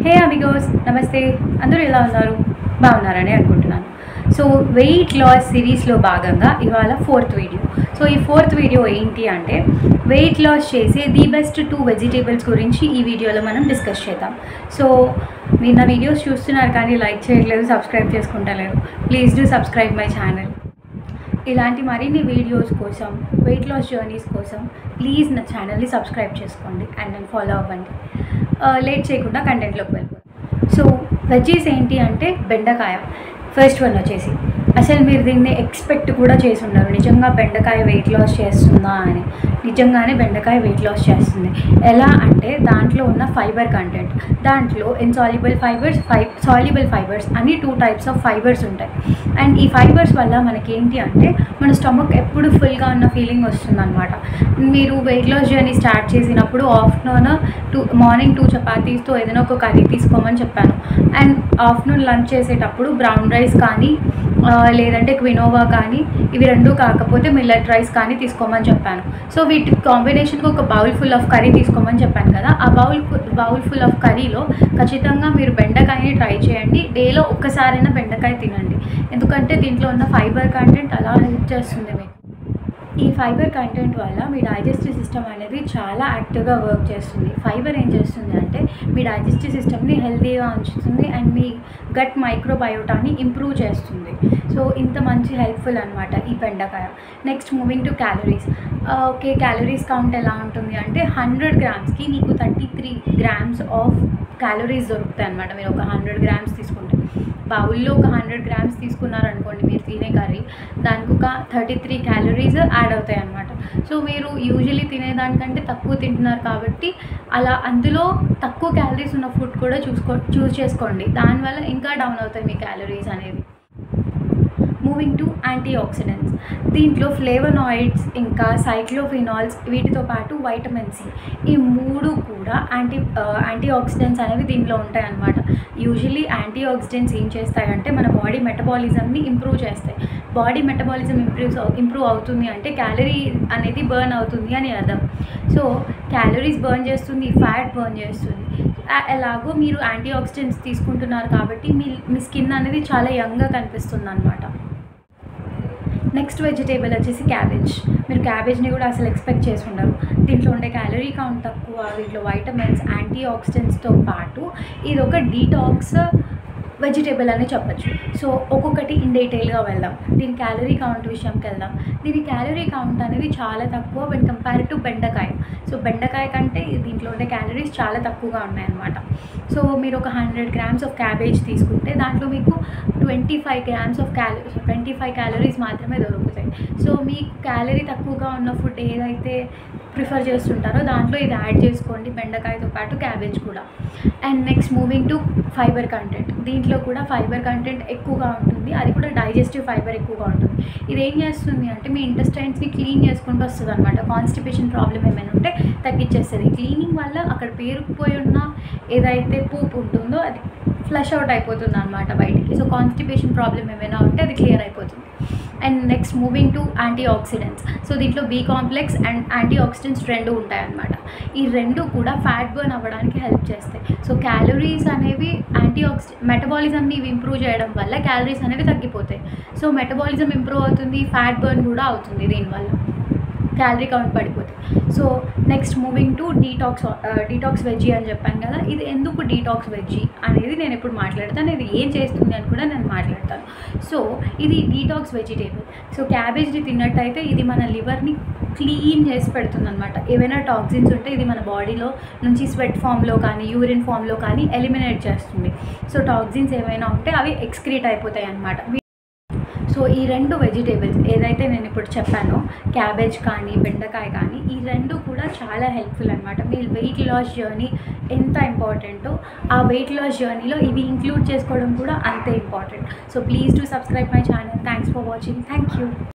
హే Amigos, నమస్తే. అందరూ ఎలా ఉన్నారు? బాగున్నారని అనుకుంటున్నాను. సో వెయిట్ లాస్ సిరీస్లో భాగంగా ఇవాళ 4th వీడియో. సో ఈ 4th వీడియో ఏంటి అంటే వెయిట్ లాస్ చేసే ది బెస్ట్ 2 వెజిటేబుల్స్ గురించి ఈ వీడియోలో మనం డిస్కస్ చేద్దాం. సో మీరు నా వీడియోస్ చూస్తున్నారు కానీ లైక్ చేయట్లేదు, సబ్స్క్రైబ్ చేసుకుంటలేరు. Please do subscribe my channel. ఇలాంటి మరిన్ని వీడియోస్ కోసం, వెయిట్ లాస్ జర్నీస్ కోసం ప్లీజ్ నా ఛానల్ని సబ్స్క్రైబ్ చేసుకోండి అండ్ నన్ను ఫాలో అవ్వండి. లేట్ చేయకుండా కంటెంట్లోకి వెళ్ళిపోతాం. సో వెజ్జీస్ ఏంటి అంటే బెండకాయ. ఫస్ట్ వన్ వచ్చేసి అసలు మీరు దీన్ని ఎక్స్పెక్ట్ కూడా చేసి ఉండరు, నిజంగా బెండకాయ వెయిట్ లాస్ చేస్తుందా అని. నిజంగానే బెండకాయ వెయిట్ లాస్ చేస్తుంది. ఎలా అంటే దాంట్లో ఉన్న ఫైబర్ కంటెంట్, దాంట్లో ఇన్సాల్యుబుల్ ఫైబర్స్, సాల్యుబుల్ ఫైబర్స్ అని 2 టైప్స్ ఆఫ్ ఫైబర్స్ ఉంటాయి. అండ్ ఈ ఫైబర్స్ వల్ల మనకేంటి అంటే మన స్టమక్ ఎప్పుడు ఫుల్గా ఉన్న ఫీలింగ్ వస్తుందన్నమాట. మీరు వెయిట్ లాస్ జర్నీ స్టార్ట్ చేసినప్పుడు ఆఫ్టర్నూన్ మార్నింగ్ 2 చపాతీస్తో ఏదైనా ఒక కర్రీ తీసుకోమని చెప్పాను. అండ్ ఆఫ్టర్నూన్ లంచ్ చేసేటప్పుడు బ్రౌన్ రైస్ కానీ లేదంటే క్వినోవా కానీ, ఇవి 2 కాకపోతే మిల్లెట్ రైస్ కానీ తీసుకోమని చెప్పాను. సో వీటి కాంబినేషన్కి ఒక బౌల్ ఫుల్ ఆఫ్ కర్రీ తీసుకోమని చెప్పాను కదా. ఆ బౌల్ ఫుల్ ఆఫ్ కర్రీలో ఖచ్చితంగా మీరు బెండకాయని ట్రై చేయండి. డేలో ఒక్కసారైనా బెండకాయ తినండి, ఎందుకంటే దీంట్లో ఉన్న ఫైబర్ కంటెంట్ అలా హెల్ప్ చేస్తుంది మీకు. ఈ ఫైబర్ కంటెంట్ వల్ల మీ డైజెస్టివ్ సిస్టమ్ అనేది చాలా యాక్టివ్గా వర్క్ చేస్తుంది. ఫైబర్ ఏం చేస్తుంది అంటే మీ డైజెస్టివ్ సిస్టమ్ని హెల్తీగా ఉంచుతుంది అండ్ మీ గట్ మైక్రోబయోటాని ఇంప్రూవ్ చేస్తుంది. సో ఇంత మంచి హెల్ప్ఫుల్ అనమాట ఈ బెండకాయ. Next moving to calories. Okay, calories count ఎలా ఉంటుంది అంటే 100 గ్రామ్స్కి మీకు 33 గ్రామ్స్ ఆఫ్ క్యాలరీస్ దొరుకుతాయి అనమాట. మీరు ఒక 100 గ్రామ్స్ తీసుకుంటే, బౌల్లో ఒక 100 గ్రామ్స్ తీసుకున్నారనుకోండి మీరు తినే కర్రీ, దానికి ఒక 33 క్యాలరీస్ యాడ్ అవుతాయి అన్నమాట. సో మీరు యూజువల్లీ తినేదానికంటే తక్కువ తింటున్నారు కాబట్టి అలా అందులో తక్కువ క్యాలరీస్ ఉన్న ఫుడ్ కూడా చూస్ చేసుకోండి. దానివల్ల ఇంకా డౌన్ అవుతాయి మీ క్యాలరీస్ అనేది. Moving to antioxidants. దీంట్లో ఫ్లేవనాయిడ్స్ ఇంకా సైక్లోఫినాల్స్, వీటితో పాటు వైటమిన్ సి, ఈ 3 కూడా యాంటీ ఆక్సిడెంట్స్ అనేవి దీంట్లో ఉంటాయి అన్నమాట. యూజువల్లీ యాంటీ ఆక్సిడెంట్స్ ఏం చేస్తాయంటే మన బాడీ మెటబాలిజంని ఇంప్రూవ్ చేస్తాయి. బాడీ మెటబాలిజం ఇంప్రూవ్ అవుతుంది అంటే క్యాలరీ అనేది బర్న్ అవుతుంది అని అర్థం. సో క్యాలరీస్ బర్న్ చేస్తుంది, ఫ్యాట్ బర్న్ చేస్తుంది. ఎలాగో మీరు యాంటీ ఆక్సిడెంట్స్ తీసుకుంటున్నారు కాబట్టి మీ స్కిన్ అనేది చాలా యంగ్గా కనిపిస్తుంది అనమాట. నెక్స్ట్ వెజిటేబుల్ వచ్చేసి క్యాబేజ్. మీరు క్యాబేజ్ని కూడా అసలు ఎక్స్పెక్ట్ చేసి ఉండరు. దీంట్లో ఉండే క్యాలరీ కౌంట్ తక్కువ, వీటిలో వైటమిన్స్, యాంటీ ఆక్సిడెంట్స్తో పాటు ఇది ఒక డీటాక్స్ వెజిటేబుల్ అని చెప్పచ్చు. సో ఒక్కొక్కటి ఇన్ డీటెయిల్గా వెళ్దాం. దీని క్యాలరీ కౌంట్ విషయంకి వెళ్దాం. దీని క్యాలరీ కౌంట్ అనేది చాలా తక్కువ వెన్ కంపేర్ టు బెండకాయ. సో బెండకాయ కంటే దీంట్లో ఉండే క్యాలరీస్ చాలా తక్కువగా ఉన్నాయన్నమాట. సో మీరు ఒక 100 గ్రామ్స్ ఆఫ్ క్యాబేజ్ తీసుకుంటే దాంట్లో మీకు 25 క్యాలరీస్ మాత్రమే దొరుకుతాయి. సో మీకు క్యాలరీ తక్కువగా ఉన్న ఫుడ్ ఏదైతే ప్రిఫర్ చేస్తుంటారో దాంట్లో ఇది యాడ్ చేసుకోండి, బెండకాయతో పాటు క్యాబేజ్ కూడా. And next moving to fibre content. దీంట్లో కూడా ఫైబర్ కంటెంట్ ఎక్కువగా ఉంటుంది, అది కూడా డైజెస్టివ్ ఫైబర్ ఎక్కువగా ఉంటుంది. ఇది ఏం చేస్తుంది అంటే మీ ఇంటెస్టైన్స్ని క్లీన్ చేసుకుంటూ వస్తుంది అనమాట. కాన్స్టిపేషన్ ప్రాబ్లమ్ ఏమైనా ఉంటే తగ్గించేస్తుంది. క్లీనింగ్ వల్ల అక్కడ పేరుకుపోయి ఉన్న ఏదైతే పూపు ఉంటుందో అది ఫ్లష్ అవుట్ అయిపోతుంది అనమాట బయటికి. సో కాన్స్టిపేషన్ ప్రాబ్లమ్ ఏమైనా ఉంటే అది క్లియర్ అయిపోతుంది. And next moving to antioxidants. So దీంట్లో B complex and antioxidants 2 ఉంటాయన్నమాట. ఈ 2 కూడా ఫ్యాట్ బర్న్ అవ్వడానికి హెల్ప్ చేస్తాయి. సో క్యాలరీస్ అనేవి మెటబాలిజంని ఇంప్రూవ్ చేయడం వల్ల క్యాలరీస్ అనేవి తగ్గిపోతాయి. సో మెటబాలిజం ఇంప్రూవ్ అవుతుంది, ఫ్యాట్ బర్న్ కూడా అవుతుంది దీనివల్ల, క్యాలరీ కౌంట్ పడిపోతుంది. So next moving to detox veggie అని చెప్పాను కదా. ఇది ఎందుకు డీటాక్స్ వెజ్జీ అనేది నేను ఇప్పుడు మాట్లాడతాను, ఇది ఏం చేస్తుంది అని కూడా నేను మాట్లాడతాను. సో ఇది డీటాక్స్ వెజిటేబుల్. సో క్యాబేజ్ని తిన్నట్టయితే ఇది మన లివర్ని క్లీన్ చేసి పెడుతుంది అనమాట. ఏవైనా టాక్సిన్స్ ఉంటే ఇది మన బాడీలో నుంచి స్వెట్ ఫామ్లో కానీ యూరిన్ ఫామ్లో కానీ ఎలిమినేట్ చేస్తుంది. సో టాక్సిన్స్ ఏమైనా ఉంటే అవి ఎక్స్క్రీట్ అయిపోతాయి అన్నమాట. సో ఈ 2 వెజిటేబుల్స్ ఏదైతే నేను ఇప్పుడు చెప్పానో, క్యాబేజ్ కానీ బెండకాయ కానీ, ఈ 2 కూడా చాలా హెల్ప్ఫుల్ అనమాట. మీ వెయిట్ లాస్ జర్నీ ఎంత ఇంపార్టెంటో ఆ వెయిట్ లాస్ జర్నీలో ఇవి ఇంక్లూడ్ చేసుకోవడం కూడా అంతే important. So please do subscribe my channel. Thanks for watching. Thank you.